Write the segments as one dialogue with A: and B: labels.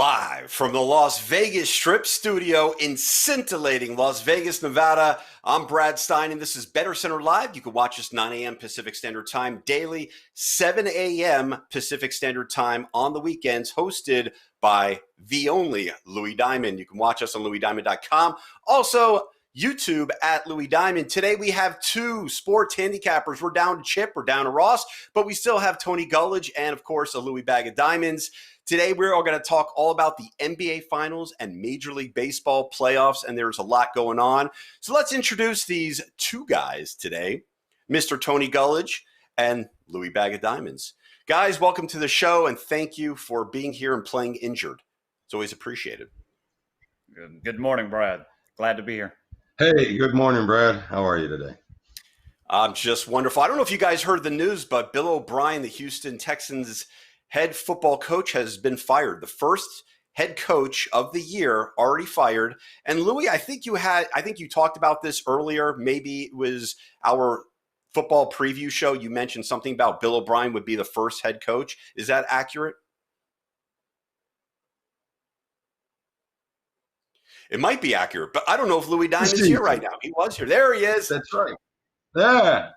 A: Live from the Las Vegas Strip studio in scintillating Las Vegas, Nevada, I'm Brad Stein, and this is Bettor Center Live. You can watch us 9 a.m. Pacific Standard Time daily, 7 a.m. Pacific Standard Time on the weekends, hosted by the only Louis Diamond. You can watch us on louisdiamond.com. Also, YouTube at Louis Diamond. Today we have two sports handicappers. We're down to Chip, we're down to Ross, but we still have Tony Gulledge and, of course, a Louis bag of diamonds. Today, we're all going to talk all about the NBA Finals and Major League Baseball playoffs, and there's a lot going on. So let's introduce these two guys today, Mr. Tony Gulledge and Louis Bag of Diamonds. Guys, welcome to the show, and thank you for being here and playing injured. It's always appreciated.
B: Good morning, Brad. Glad to be here.
C: Hey, good morning, Brad. How are you today?
A: I'm just wonderful. I don't know if you guys heard the news, but Bill O'Brien, the Houston Texans head football coach, has been fired. The first head coach of the year already fired. And Louis, I think you talked about this earlier. Maybe it was our football preview show. You mentioned something about Bill O'Brien would be the first head coach. Is that accurate? It might be accurate, but I don't know if Louis Diamond is here right now. He was here. There he is.
C: That's right. Yeah.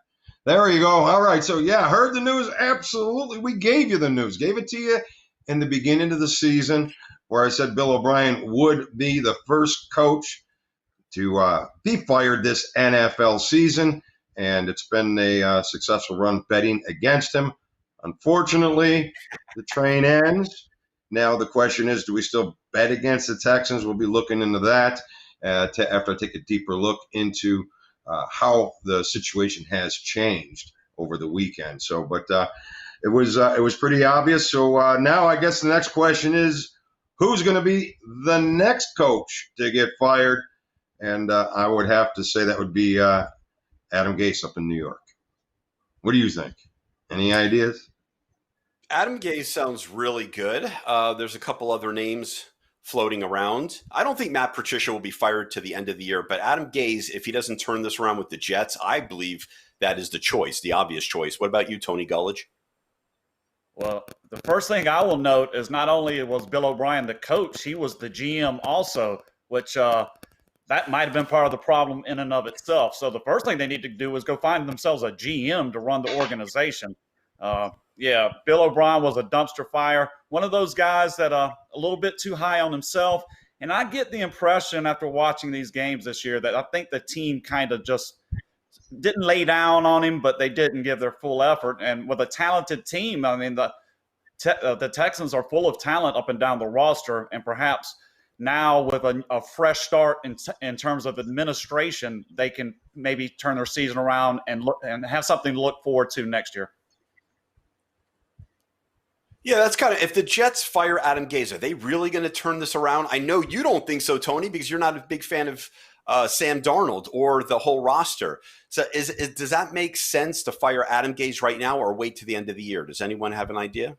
C: There you go. All right. So, yeah, heard the news. Absolutely. We gave you the news. Gave it to you in the beginning of the season where I said Bill O'Brien would be the first coach to be fired this NFL season. And it's been a successful run betting against him. Unfortunately, the train ends. Now the question is, do we still bet against the Texans? We'll be looking into that after I take a deeper look into how the situation has changed over the weekend. So, but it was pretty obvious. So now I guess the next question is, who's going to be the next coach to get fired? And I would have to say that would be Adam Gase up in New York. What do you think? Any ideas?
A: Adam Gase sounds really good. There's a couple other names floating around. I don't think Matt Patricia will be fired to the end of the year, but Adam Gase, if he doesn't turn this around with the Jets, I believe that is the choice, the obvious choice. What about you, Tony Gulledge?
B: Well, the first thing I will note is not only was Bill O'Brien the coach, he was the GM also, which that might have been part of the problem in and of itself. So the first thing they need to do is go find themselves a GM to run the organization. Yeah, Bill O'Brien was a dumpster fire, one of those guys that a little bit too high on himself. And I get the impression after watching these games this year that I think the team kind of just didn't lay down on him, but they didn't give their full effort. And with a talented team, I mean, the Texans are full of talent up and down the roster, and perhaps now with a fresh start in terms of administration, they can maybe turn their season around and have something to look forward to next year.
A: Yeah, that's kind of, if the Jets fire Adam Gase, are they really going to turn this around? I know you don't think so, Tony, because you're not a big fan of Sam Darnold or the whole roster. So does that make sense to fire Adam Gase right now or wait to the end of the year? Does anyone have an idea?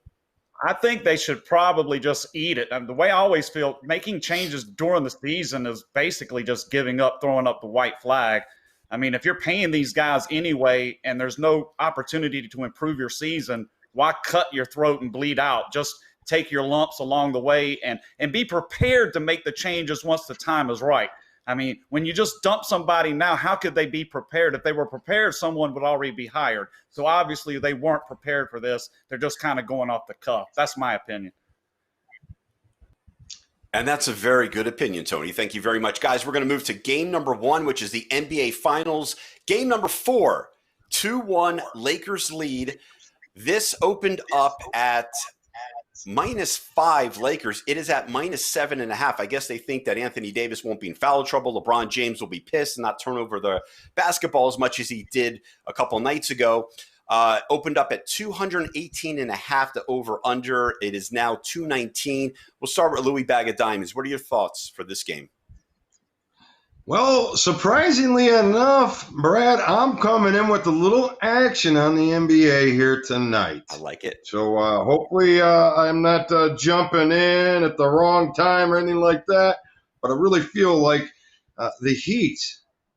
B: I think they should probably just eat it. And the way I always feel, making changes during the season is basically just giving up, throwing up the white flag. I mean, if you're paying these guys anyway and there's no opportunity to improve your season, why cut your throat and bleed out? Just take your lumps along the way and be prepared to make the changes once the time is right. I mean, when you just dump somebody now, how could they be prepared? If they were prepared, someone would already be hired. So obviously they weren't prepared for this. They're just kind of going off the cuff. That's my opinion.
A: And that's a very good opinion, Tony. Thank you very much. Guys, we're going to move to game number 1, which is the NBA Finals. Game number 4, 2-1 Lakers lead. This opened up at -5 Lakers. It is at -7.5. I guess they think that Anthony Davis won't be in foul trouble. LeBron James will be pissed and not turn over the basketball as much as he did a couple nights ago. Opened up at 218.5 to over under. It is now 219. We'll start with Louis Bag of Diamonds. What are your thoughts for this game?
C: Well, surprisingly enough, Brad, I'm coming in with a little action on the NBA here tonight.
A: I like it.
C: So hopefully I'm not jumping in at the wrong time or anything like that. But I really feel like the Heat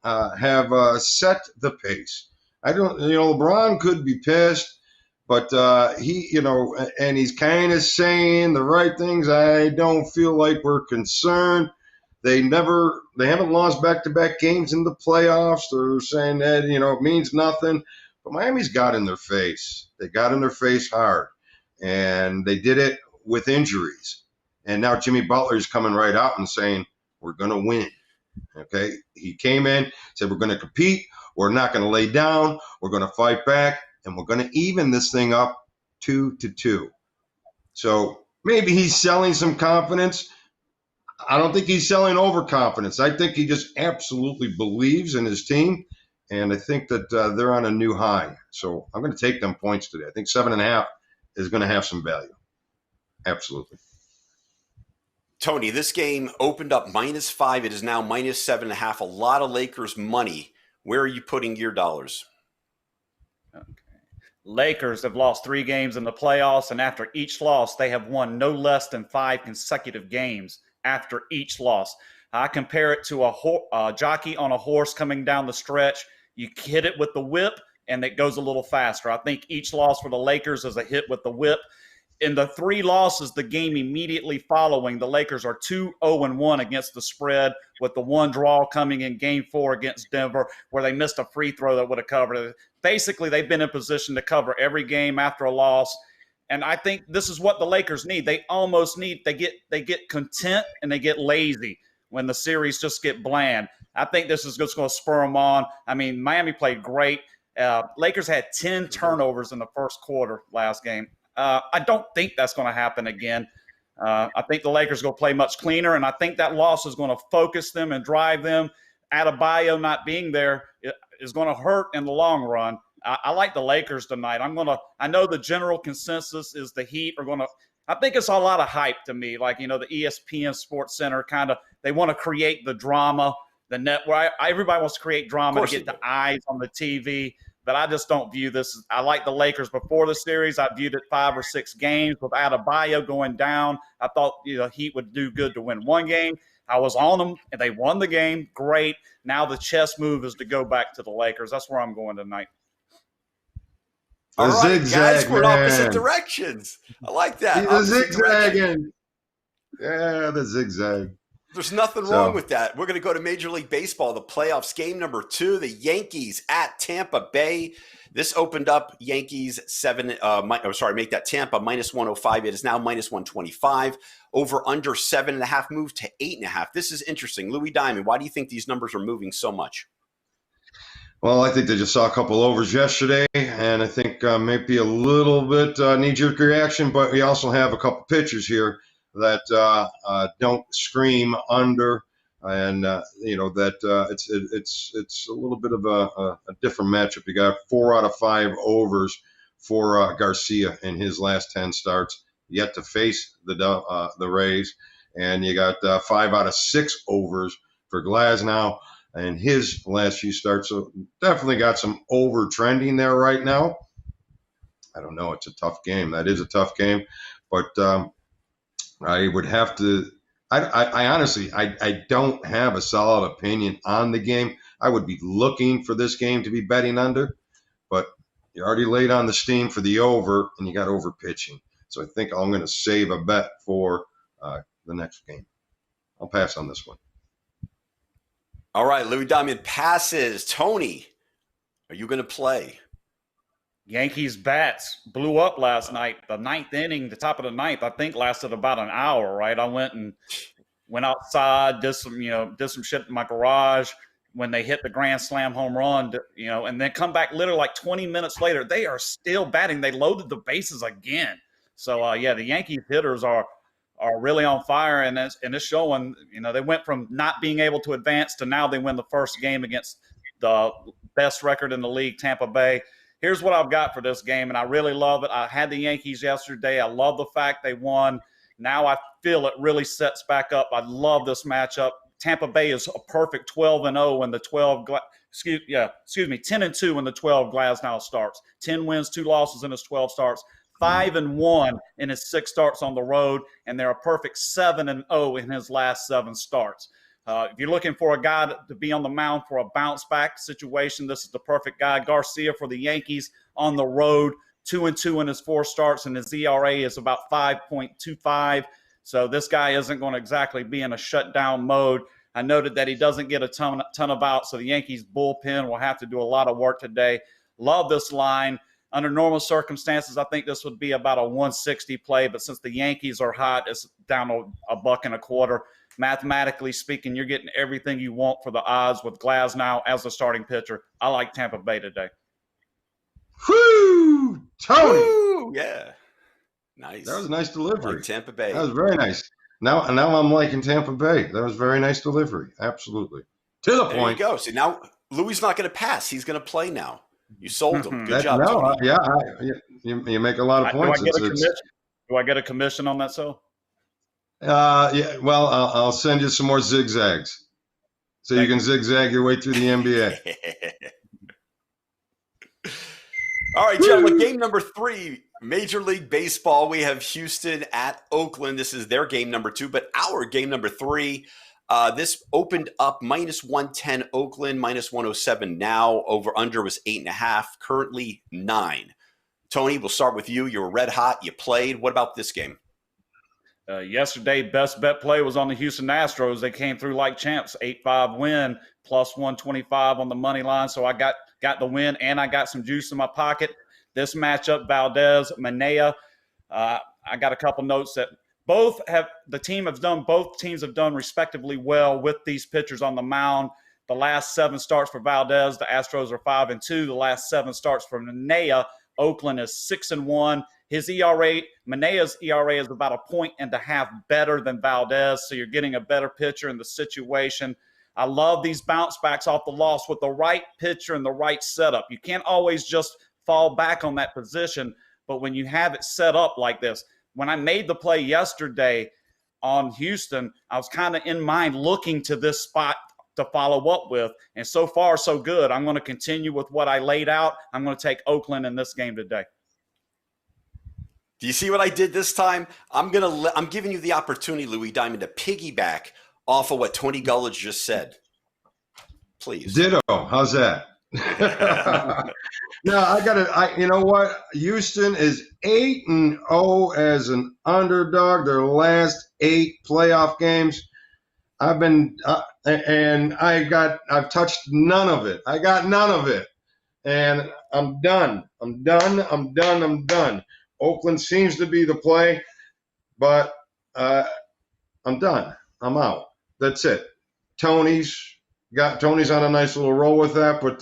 C: have set the pace. LeBron could be pissed, But he, and he's kind of saying the right things. I don't feel like we're concerned. They haven't lost back-to-back games in the playoffs. They're saying that, it means nothing. But Miami's got in their face. They got in their face hard. And they did it with injuries. And now Jimmy Butler's coming right out and saying, we're going to win. Okay? He came in, said, we're going to compete. We're not going to lay down. We're going to fight back. And we're going to even this thing up 2-2. So maybe he's selling some confidence. I don't think he's selling overconfidence. I think he just absolutely believes in his team. And I think that they're on a new high. So I'm going to take them points today. I think 7.5 is going to have some value. Absolutely.
A: Tony, this game opened up -5. It is now -7.5. A lot of Lakers money. Where are you putting your dollars?
B: Okay. Lakers have lost 3 games in the playoffs, and after each loss, they have won no less than 5 consecutive games after each loss. I compare it to a jockey on a horse coming down the stretch. You hit it with the whip, and it goes a little faster. I think each loss for the Lakers is a hit with the whip. In the 3 losses, the game immediately following, the Lakers are 2-0-1 against the spread, with the 1 draw coming in Game 4 against Denver, where they missed a free throw that would have covered it. Basically, they've been in position to cover every game after a loss. And I think this is what the Lakers need. They almost need, they get content and they get lazy when the series just get bland. I think this is just going to spur them on. I mean, Miami played great. Lakers had 10 turnovers in the first quarter last game. I don't think that's going to happen again. I think the Lakers are going to play much cleaner, and I think that loss is going to focus them and drive them. Adebayo not being there is going to hurt in the long run. I like the Lakers tonight. I know the general consensus is the Heat are going to – I think it's a lot of hype to me. Like, the ESPN Sports Center they want to create the drama, the network. Everybody wants to create drama to get the eyes on the TV. But I just don't view this. I like the Lakers before the series. I viewed it 5 or 6 games with Adebayo going down. I thought Heat would do good to win 1 game. I was on them, and they won the game. Great. Now the chess move is to go back to the Lakers. That's where I'm going tonight.
A: All right,
C: zigzag,
A: guys, we're in opposite directions. I like that.
C: The zigzagging. Yeah, the zigzag.
A: There's nothing wrong with that. We're going to go to Major League Baseball, the playoffs, game number 2, the Yankees at Tampa Bay. This opened up Yankees make that Tampa -105. It is now -125. Over under 7.5 moved to 8.5. This is interesting. Louis Diamond, why do you think these numbers are moving so much?
C: Well, I think they just saw a couple overs yesterday, and I think maybe a little bit knee-jerk reaction, but we also have a couple pitchers here that don't scream under, and it's a little bit of a different matchup. You got 4 out of 5 overs for Garcia in his last 10 starts, yet to face the Rays, and you got 5 out of 6 overs for Glasnow in his last few starts. So definitely got some over trending there right now. I don't know. It's a tough game. That is a tough game, but I would have to. I honestly, I don't have a solid opinion on the game. I would be looking for this game to be betting under, but you're already late on the steam for the over, and you got over pitching. So I think I'm going to save a bet for the next game. I'll pass on this one.
A: All right, Louis Diamond passes. Tony, are you going to play?
B: Yankees bats blew up last night. The 9th inning, the top of the 9th, I think lasted about an hour, right? I went outside, did some shit in my garage when they hit the grand slam home run, and then come back literally like 20 minutes later. They are still batting. They loaded the bases again. So, the Yankees hitters are really on fire, and it's showing. They went from not being able to advance to now they win the first game against the best record in the league, Tampa Bay. Here's what I've got for this game, and I really love it. I had the Yankees yesterday. I love the fact they won. Now I feel it really sets back up. I love this matchup. Tampa Bay is a perfect 12-0 in the 10-2 in the 12 Glasnow starts. 10 wins, 2 losses in his 12 starts. 5-1 in his 6 starts on the road, and they're a perfect 7-0 in his last 7 starts. If you're looking for a guy to be on the mound for a bounce-back situation, this is the perfect guy. Garcia for the Yankees on the road, 2-2 in his 4 starts, and his ERA is about 5.25. So this guy isn't going to exactly be in a shutdown mode. I noted that he doesn't get a ton of outs, so the Yankees bullpen will have to do a lot of work today. Love this line. Under normal circumstances, I think this would be about a 160 play, but since the Yankees are hot, it's down to $1.25. Mathematically speaking, you're getting everything you want for the odds with Glasnow as the starting pitcher. I like Tampa Bay today.
C: Whoo! Tony!
A: Woo! Yeah. Nice.
C: That was a nice delivery.
A: Like Tampa Bay.
C: That was very nice. Now I'm liking Tampa Bay. That was very nice delivery. Absolutely. To the
A: There
C: point.
A: you go. See, now Louis not going to pass. He's going to play now. You sold him. Good
C: That-
A: job,
C: no,
A: Tony.
C: you make a lot of points.
B: Do I get a commission on that, so?
C: Yeah. Well, I'll send you some more zigzags, so you can zigzag your way through the NBA.
A: All right, gentlemen, game number 3, Major League Baseball. We have Houston at Oakland. This is their game number 2, but our game number 3. This opened up -110 Oakland, -107 now. Over under was 8.5, currently 9. Tony, we'll start with you. You were red hot. You played. What about this game?
B: Yesterday, best bet play was on the Houston Astros. They came through like champs, 8-5 win, +125 on the money line. So I got the win, and I got some juice in my pocket. This matchup, Valdez, Manea. I got a couple notes that both teams have done respectively well with these pitchers on the mound. The last 7 starts for Valdez, the Astros are 5-2. The last 7 starts for Manea, Oakland is 6-1. His ERA, Manea's ERA is about 1.5 points better than Valdez, so you're getting a better pitcher in the situation. I love these bounce backs off the loss with the right pitcher and the right setup. You can't always just fall back on that position, but when you have it set up like this, when I made the play yesterday on Houston, I was kind of in mind looking to this spot to follow up with, and so far so good. I'm going to continue with what I laid out. I'm going to take Oakland in this game today.
A: Do you see what I did this time? I'm giving you the opportunity, Louis Diamond, to piggyback off of what Tony Gulledge just said. Please.
C: Ditto. How's that? No, you know what? Houston is 8-0 as an underdog. Their last 8 playoff games. I've touched none of it. I got none of it. And I'm done. I'm done. Oakland seems to be the play, but I'm done. I'm out. That's it. Tony's on a nice little roll with that, but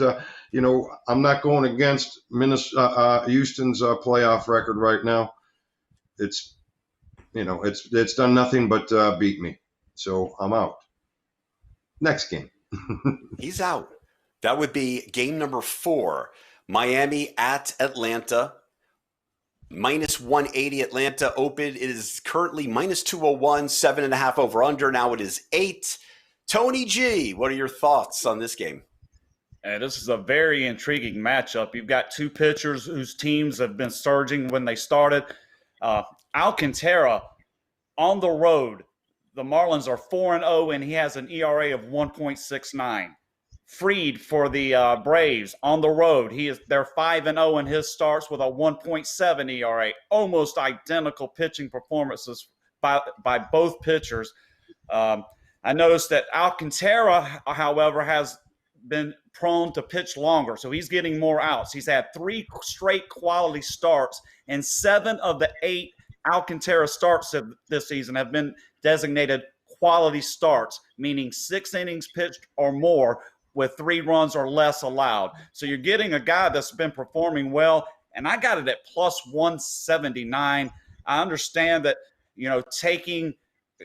C: I'm not going against Houston's playoff record right now. It's done nothing but beat me, so I'm out. Next game.
A: He's out. That would be game number 4, Miami at Atlanta. -180 Atlanta open. It is currently -201, 7.5 over under. Now it is 8. Tony G, what are your thoughts on this game?
B: This is a very intriguing matchup. You've got 2 pitchers whose teams have been surging when they started. Alcantara on the road. The Marlins are 4-0, and he has an ERA of 1.69. Fried for the Braves on the road. They're 5-0 in his starts with a 1.7 ERA. Almost identical pitching performances by both pitchers. I noticed that Alcantara, however, has been prone to pitch longer, so he's getting more outs. He's had 3 straight quality starts, and 7 of the 8 Alcantara starts this season have been designated quality starts, meaning 6 innings pitched or more with 3 runs or less allowed. So you're getting a guy that's been performing well, and I got it at +179. I understand that,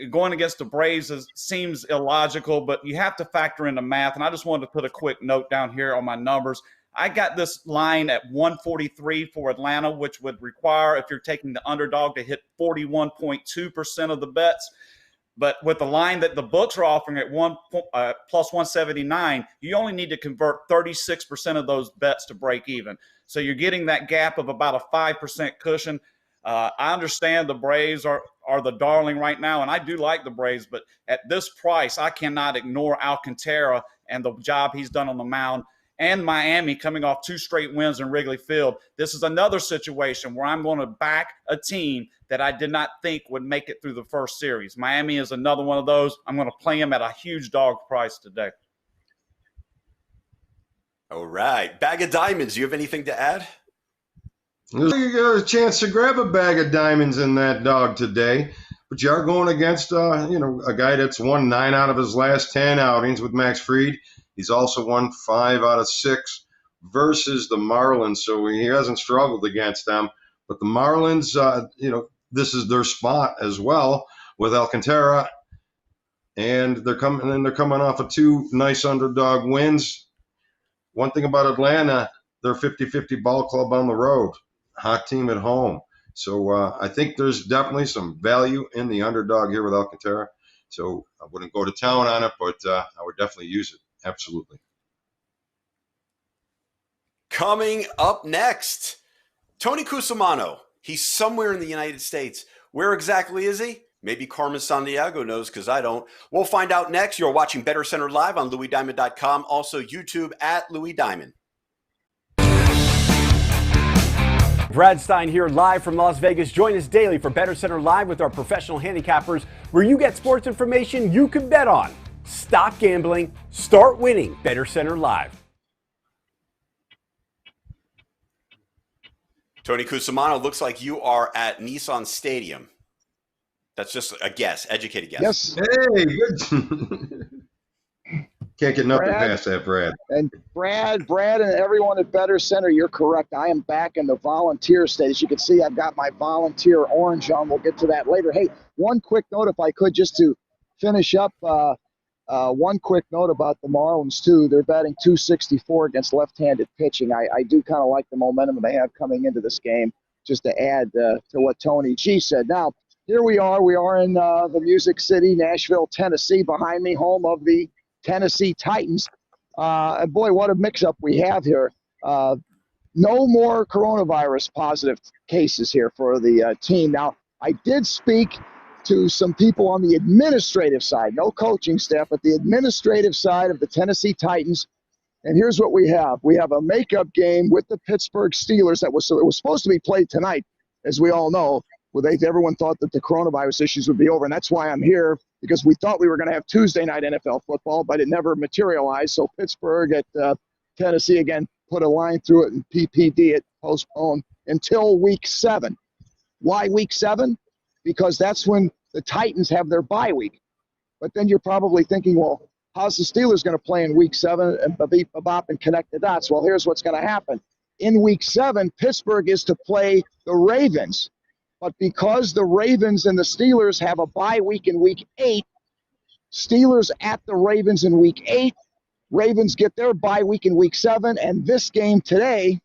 B: going against the Braves seems illogical, but you have to factor in the math. And I just wanted to put a quick note down here on my numbers. I got this line at 143 for Atlanta, which would require, if you're taking the underdog, to hit 41.2% of the bets. But with the line that the books are offering at +179, you only need to convert 36% of those bets to break even. So you're getting that gap of about a 5% cushion. I understand the Braves are the darling right now, and I do like the Braves, but at this price, I cannot ignore Alcantara and the job he's done on the mound. and Miami coming off 2 straight wins in Wrigley Field. This is another situation where I'm going to back a team that I did not think would make it through the first series. Miami is another one of those. I'm going to play him at a huge dog price today.
A: All right. Bag of diamonds. Do you have anything to add?
C: You got a chance to grab a bag of diamonds in that dog today, but you are going against a guy that's won 9 out of his last 10 outings with Max Fried. He's also won 5 out of 6 versus the Marlins, so he hasn't struggled against them. But the Marlins, this is their spot as well with Alcantara, and they're coming off of 2 nice underdog wins. One thing about Atlanta, they're 50-50 ball club on the road. Hot team at home. So I think there's definitely some value in the underdog here with Alcantara. So I wouldn't go to town on it, but I would definitely use it. Absolutely.
A: Coming up next, Tony Cusimano. He's somewhere in the United States. Where exactly is he? Maybe Carmen Sandiego knows because I don't. We'll find out next. You're watching Bettor Center live on LouisDiamond.com. Also YouTube at Louis Diamond. Brad Stein here live from Las Vegas. Join us daily for Bettor Center Live with our professional handicappers, where you get sports information you can bet on. Stop gambling, start winning. Bettor Center Live. Tony Cusimano, looks like you are at Nissan Stadium. That's just a guess, educated guess.
D: Yes.
C: Hey, good. Can't get nothing past that, Brad.
D: And Brad, and everyone at Bettor Center, you're correct. I am back in the volunteer state. As you can see, I've got my volunteer orange on. We'll get to that later. Hey, one quick note, if I could, just to finish up, one quick note about the Marlins, too. They're batting .264 against left-handed pitching. I do kind of like the momentum they have coming into this game, just to add to what Tony G said. Now, here we are. We are in the Music City, Nashville, Tennessee, behind me, home of the Tennessee Titans. And boy, what a mix-up we have here. No more coronavirus positive cases here for the team. Now, I did speak to some people on the administrative side, no coaching staff, but the administrative side of the Tennessee Titans. And here's what we have. We have a makeup game with the Pittsburgh Steelers it was supposed to be played tonight, as we all know. Everyone thought that the coronavirus issues would be over, and that's why I'm here, because we thought we were going to have Tuesday night NFL football, but it never materialized. So Pittsburgh at Tennessee again put a line through it, and PPD it postponed until week 7. Why week 7? Because that's when the Titans have their bye week. But then you're probably thinking, well, how's the Steelers going to play in week 7 and bop and connect the dots? Well, here's what's going to happen. In week 7, Pittsburgh is to play the Ravens. But because the Ravens and the Steelers have a bye week in week 8, Steelers at the Ravens in week 8, Ravens get their bye week in week 7, and this game today,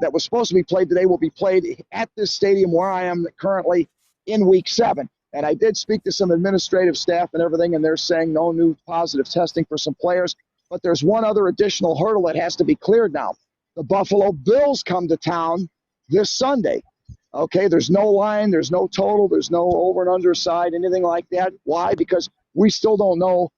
D: that was supposed to be played today, will be played at this stadium where I am currently in week 7. And I did speak to some administrative staff and everything, and they're saying no new positive testing for some players. But there's one other additional hurdle that has to be cleared now. The Buffalo Bills come to town this Sunday. Okay, there's no line, there's no total, there's no over and under side, anything like that. Why? Because we still don't know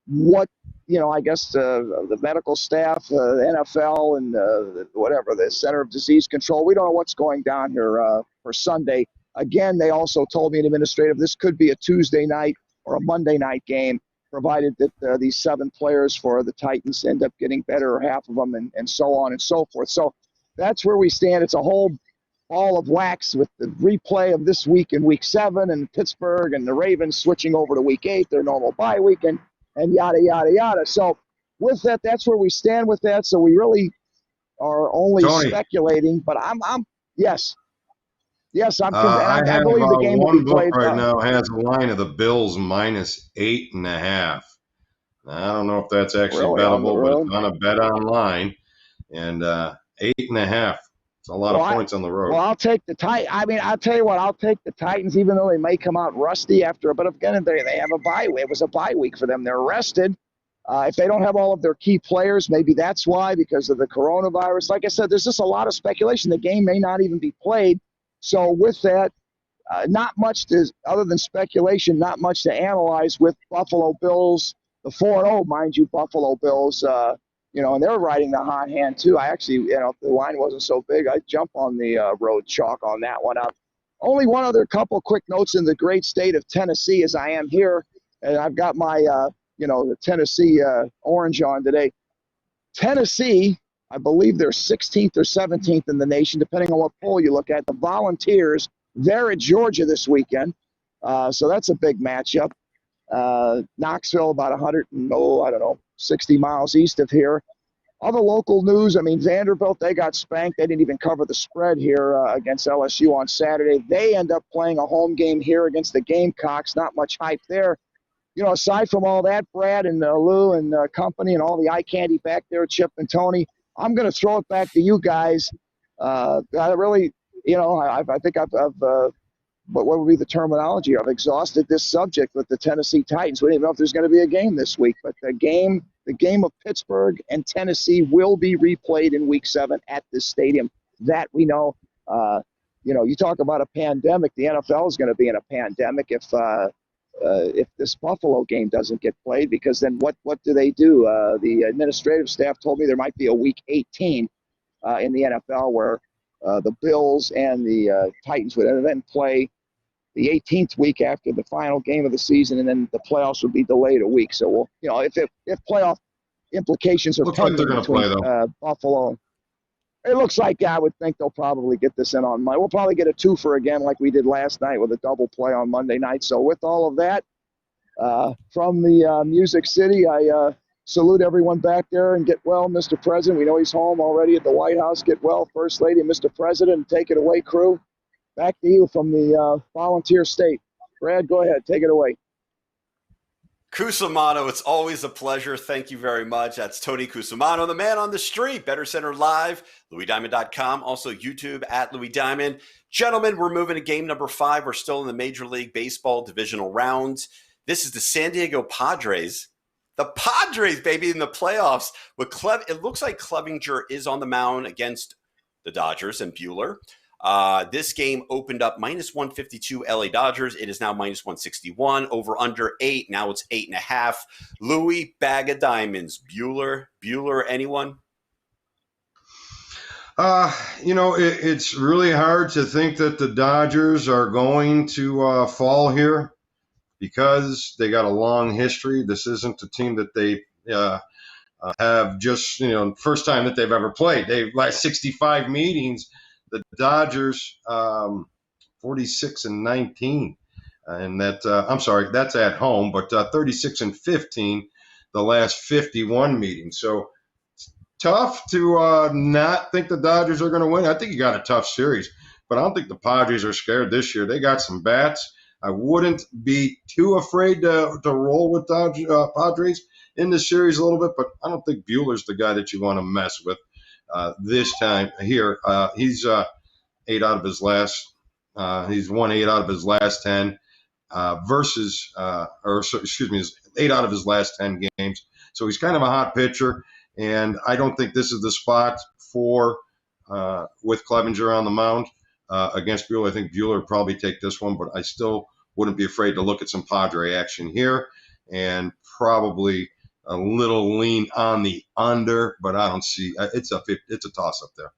D: what, I guess the medical staff, the NFL, and the Center of Disease Control, we don't know what's going down here for Sunday. Again, they also told me in administrative this could be a Tuesday night or a Monday night game, provided that these 7 players for the Titans end up getting better, or half of them, and so on and so forth. So that's where we stand. It's a whole ball of wax with the replay of this week in week 7, and Pittsburgh and the Ravens switching over to week 8, their normal bye week, and yada, yada, yada. So with that, that's where we stand with that. So we really are only speculating, but yes, I believe the game will be played.
C: Right now has a line of the Bills minus 8.5. I don't know if that's actually bettable, but it's on a bet online, and 8.5. It's a lot of points on the road.
D: Well, I'll take the Titans. I'll tell you what, I'll take the Titans, even though they may come out rusty after. But again, they have a bye week. It was a bye week for them. They're rested. If they don't have all of their key players, maybe that's why, because of the coronavirus. Like I said, there's just a lot of speculation. The game may not even be played. So with that, not much other than speculation, not much to analyze with Buffalo Bills, the 4-0, mind you, Buffalo Bills and they're riding the hot hand too. I actually, if the line wasn't so big, I'd jump on the road chalk on that one. Only one other couple quick notes in the great state of Tennessee as I am here, and I've got my, the Tennessee orange on today. Tennessee, I believe they're 16th or 17th in the nation, depending on what poll you look at. The Volunteers, they're at Georgia this weekend, so that's a big matchup. Knoxville, about 60 miles east of here. Other local news, Vanderbilt, they got spanked. They didn't even cover the spread here against LSU on Saturday. They end up playing a home game here against the Gamecocks. Not much hype there. Aside from all that, Brad and Lou and company and all the eye candy back there, Chip and Tony, I'm going to throw it back to you guys. I really, I think I've what would be the terminology? I've exhausted this subject with the Tennessee Titans. We don't even know if there's going to be a game this week, but the game of Pittsburgh and Tennessee will be replayed in Week 7 at this stadium. That we know. You talk about a pandemic. The NFL is going to be in a pandemic if this Buffalo game doesn't get played, because then what do they do? The administrative staff told me there might be a Week 18 in the NFL where the Bills and the Titans would then play the 18th week after the final game of the season, and then the playoffs would be delayed a week. So if playoff implications are
C: looks like they're going to play though.
D: Buffalo. It looks like I would think they'll probably get this in on Monday. We'll probably get a twofer again like we did last night with a double play on Monday night. So with all of that, from the Music City, I salute everyone back there and get well, Mr. President. We know he's home already at the White House. Get well, First Lady and Mr. President. Take it away, crew. Back to you from the volunteer state. Brad, go ahead. Take it away.
A: Cusimano, it's always a pleasure. Thank you very much. That's Tony Cusimano, the man on the street. Bettor Center Live, LouisDiamond.com. Also YouTube at Louis Diamond. Gentlemen, we're moving to game number 5. We're still in the Major League Baseball divisional rounds. This is the San Diego Padres. The Padres, baby, in the playoffs. It looks like Clevinger is on the mound against the Dodgers and Buehler. This game opened up minus 152 LA Dodgers. It is now minus 161. Over under 8. Now it's 8.5. Louis, bag of diamonds. Buehler, anyone?
C: It's really hard to think that the Dodgers are going to fall here because they got a long history. This isn't a team that they have just, first time that they've ever played. They've last 65 meetings. The Dodgers, 46-19, and that's at home, but 36-15 the last 51 meetings. So it's tough to not think the Dodgers are going to win. I think you got a tough series, but I don't think the Padres are scared this year. They got some bats. I wouldn't be too afraid to roll with Padres in this series a little bit, but I don't think Buehler's the guy that you want to mess with. This time here, he's 8 out of his last. He's won 8 out of his last 10 is 8 out of his last 10 games. So he's kind of a hot pitcher, and I don't think this is the spot for with Clevinger on the mound against Buehler. I think Buehler would probably take this one, but I still wouldn't be afraid to look at some Padre action here, and probably a little lean on the under, but I don't see it's a toss up there.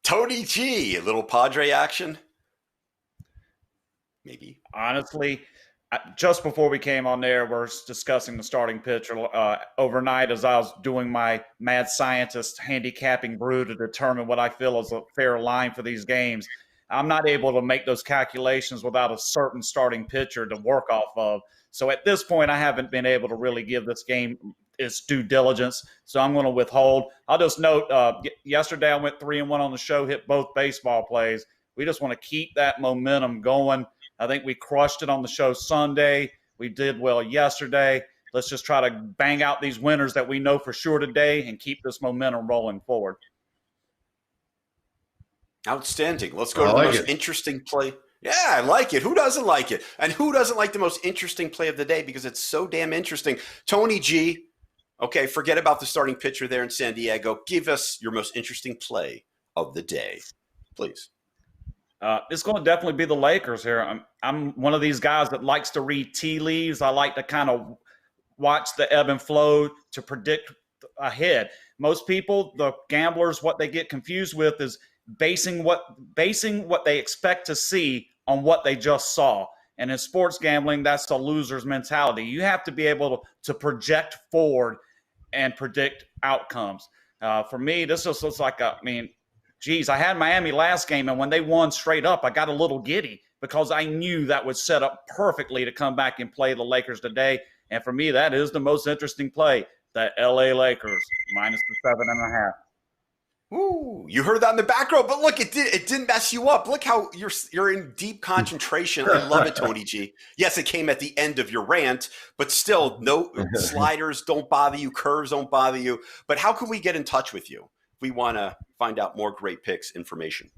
A: Tony G, a little Padre action, maybe.
B: Honestly, just before we came on there, we're discussing the starting pitcher overnight as I was doing my mad scientist handicapping brew to determine what I feel is a fair line for these games. I'm not able to make those calculations without a certain starting pitcher to work off of. So at this point, I haven't been able to really give this game its due diligence. So I'm going to withhold. I'll just note, yesterday I went 3-1 on the show, hit both baseball plays. We just want to keep that momentum going. I think we crushed it on the show Sunday. We did well yesterday. Let's just try to bang out these winners that we know for sure today and keep this momentum rolling forward.
A: Outstanding. Let's go to the most interesting play. Yeah, I like it. Who doesn't like it? And who doesn't like the most interesting play of the day because it's so damn interesting? Tony G, okay, forget about the starting pitcher there in San Diego. Give us your most interesting play of the day, please.
B: It's going to definitely be the Lakers here. I'm one of these guys that likes to read tea leaves. I like to kind of watch the ebb and flow to predict ahead. Most people, the gamblers, what they get confused with is basing what they expect to see on what they just saw. And in sports gambling, that's a loser's mentality. You have to be able to project forward and predict outcomes. For me, this just looks like I had Miami last game, and when they won straight up, I got a little giddy because I knew that would set up perfectly to come back and play the Lakers today. And for me, that is the most interesting play, the LA Lakers minus the 7.5.
A: Ooh, you heard that in the back row, but look, it didn't mess you up. Look how you're in deep concentration. I love it, Tony G. Yes, it came at the end of your rant, but still, no sliders don't bother you, curves don't bother you. But how can we get in touch with you if we want to find out more great picks information?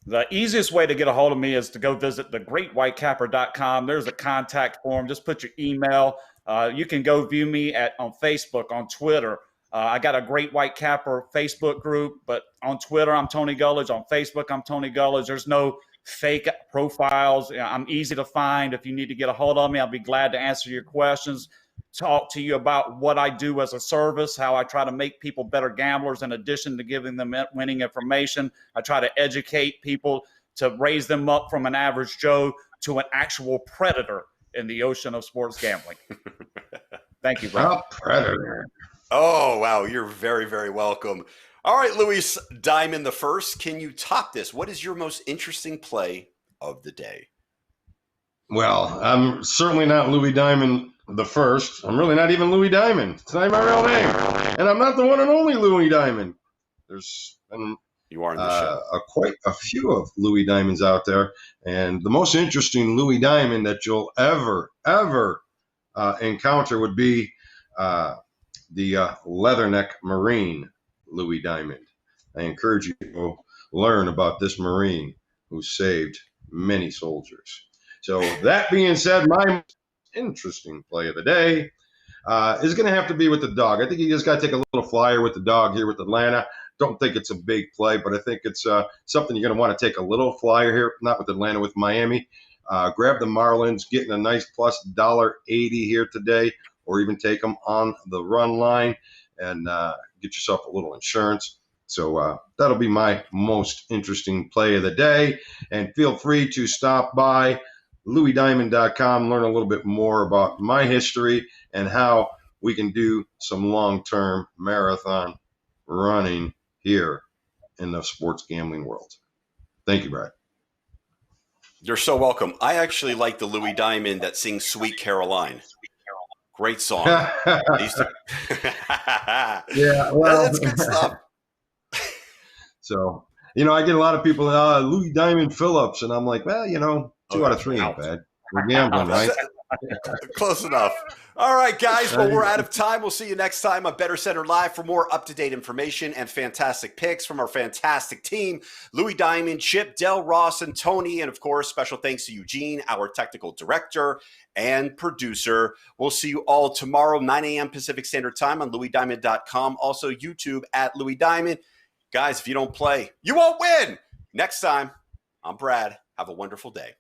B: The easiest way to get a hold of me is to go visit thegreatwhitecapper.com. There's a contact form. Just put your email. You can go view me on Facebook, on Twitter. I got a Great White Capper Facebook group, but on Twitter, I'm Tony Gulledge. On Facebook, I'm Tony Gulledge. There's no fake profiles. I'm easy to find. If you need to get a hold of me, I'll be glad to answer your questions, talk to you about what I do as a service, how I try to make people better gamblers in addition to giving them winning information. I try to educate people to raise them up from an average Joe to an actual predator in the ocean of sports gambling. Thank you, bro.
C: Predator.
A: Oh, wow. You're very, very welcome. All right, Louis Diamond the first. Can you top this? What is your most interesting play of the day?
C: Well, I'm certainly not Louis Diamond the first. I'm really not even Louis Diamond. It's not my real name. And I'm not the one and only Louis Diamond. There's been
A: you are in the show.
C: Quite a few of Louis Diamonds out there. And the most interesting Louis Diamond that you'll ever encounter would be the Leatherneck Marine Louis Diamond. I encourage you to learn about this Marine who saved many soldiers. So that being said, my interesting play of the day is going to have to be with the dog. I think you just got to take a little flyer with the dog here with Atlanta. Don't think it's a big play, but I think it's something you're going to want to take a little flyer here, not with Atlanta, with Miami. Grab the Marlins, getting a nice plus $1.80 here today, or even take them on the run line and get yourself a little insurance. So that'll be my most interesting play of the day. And feel free to stop by louisdiamond.com, learn a little bit more about my history and how we can do some long-term marathon running here in the sports gambling world. Thank you, Brad.
A: You're so welcome. I actually like the Louis Diamond that sings Sweet Caroline. Great song.
C: Yeah, well,
A: that's good stuff.
C: So, I get a lot of people, Louis Diamond Phillips, and I'm like, well, 2 out of 3 ain't bad. We're gambling, right?
A: Close enough. All right, guys. Well, we're out of time. We'll see you next time on Bettor Center Live for more up-to-date information and fantastic picks from our fantastic team, Louis Diamond, Chip, Dell, Ross, and Tony. And, of course, special thanks to Eugene, our technical director and producer. We'll see you all tomorrow, 9 a.m. Pacific Standard Time on louisdiamond.com. Also, YouTube at Louis Diamond. Guys, if you don't play, you won't win. Next time, I'm Brad. Have a wonderful day.